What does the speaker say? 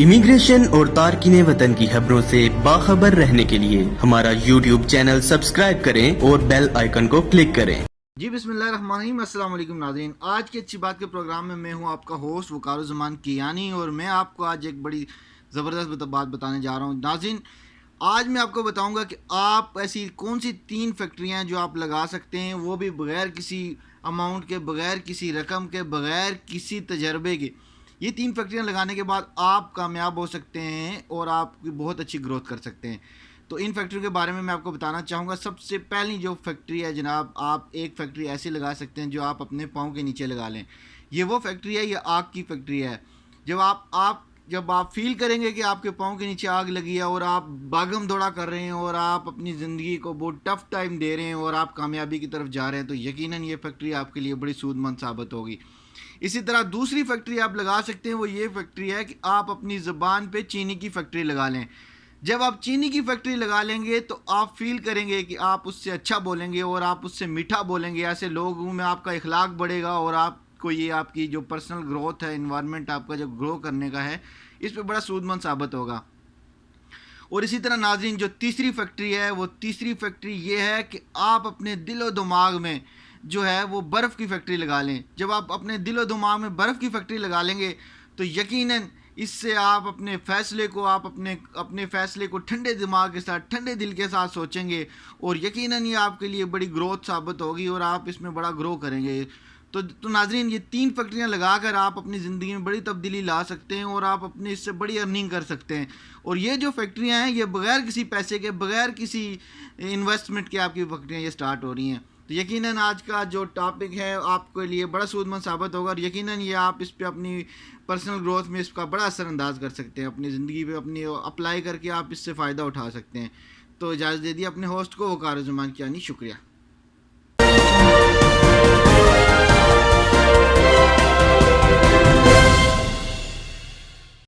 Immigration और तारकीन वतन की खबरों से बाखबर रहने के लिए हमारा YouTube चैनल सब्सक्राइब करें और बेल आइकन को क्लिक करें। जी बिस्मिल्लाहिर्रहमानिर्रहीम, अस्सलाम वालेकुम नाज़रीन। आज के अच्छी बात के प्रोग्राम में मैं हूं आपका होस्ट वकारुज़्ज़मान कियानी और मैं आपको आज एक बड़ी ज़बरदस्त बात बताने जा रहा हूं। नाज़रीन, आज मैं आपको बताऊंगा कि आप ऐसी कौन सी 3 फैक्ट्रियां हैं जो आप लगा सकते हैं, वो भी बग़ैर किसी अमाउंट के, बग़ैर किसी रकम के, बग़ैर किसी तजर्बे के। ये 3 फैक्ट्रियां लगाने के बाद आप कामयाब हो सकते हैं और आप बहुत अच्छी ग्रोथ कर सकते हैं। तो इन फैक्ट्री के बारे में मैं आपको बताना चाहूँगा। सबसे पहली जो फैक्ट्री है जनाब, आप एक फैक्ट्री ऐसी लगा सकते हैं जो आप अपने पाँव के नीचे लगा लें। ये वो फैक्ट्री है, ये आग की फैक्ट्री है। जब आप फील करेंगे कि आपके पाँव के नीचे आग लगी है और आप भागम दौड़ा कर रहे हैं और आप अपनी ज़िंदगी को बहुत टफ़ टाइम दे रहे हैं और आप कामयाबी की तरफ जा रहे हैं, तो यकीनन ये फैक्ट्री आपके लिए बड़ी सूदमंद साबित होगी। इसी तरह दूसरी फैक्ट्री आप लगा सकते हैं, वो ये फैक्ट्री है कि आप अपनी ज़बान पे चीनी की फैक्ट्री लगा लें। जब आप चीनी की फैक्ट्री लगा लेंगे तो आप फील करेंगे कि आप उससे अच्छा बोलेंगे और आप उससे मीठा बोलेंगे। ऐसे लोगों में आपका इखलाक बढ़ेगा और आपको ये आपकी जो पर्सनल ग्रोथ है, इन्वायरमेंट आपका जो ग्रो करने का है, इस पर बड़ा सूदमंद साबित होगा। और इसी तरह नाज़रीन, जो तीसरी फैक्ट्री है, वो तीसरी फैक्ट्री ये है कि आप अपने दिलो दिमाग में जो है वो बर्फ़ की फैक्ट्री लगा लें। जब आप अपने दिलो दिमाग में बर्फ़ की फैक्ट्री लगा लेंगे तो यकीनन इससे आप अपने फ़ैसले को ठंडे दिमाग के साथ, ठंडे दिल के साथ सोचेंगे और यकीनन ये आपके लिए बड़ी ग्रोथ साबित होगी और आप इसमें बड़ा ग्रो करेंगे। तो नाज़रीन, ये 3 फैक्ट्रियाँ लगाकर आप अपनी ज़िंदगी में बड़ी तब्दीली ला सकते हैं और आप अपने इससे बड़ी अर्निंग कर सकते हैं। और ये जो फैक्ट्रियाँ हैं, ये बग़ैर किसी पैसे के, बग़ैर किसी इन्वेस्टमेंट के आपकी फैक्ट्रियाँ ये स्टार्ट हो रही हैं। तो यकीनन आज का जो टॉपिक है आपके लिए बड़ा सूदमंद साबित होगा और यकीनन ये आप इस पे अपनी पर्सनल ग्रोथ में इसका बड़ा असरअंदाज कर सकते हैं। अपनी ज़िंदगी पे अपनी अप्लाई करके आप इससे फ़ायदा उठा सकते हैं। तो इजाज़त दे दी अपने होस्ट को, वकारुज़्ज़मान कियानी। शुक्रिया।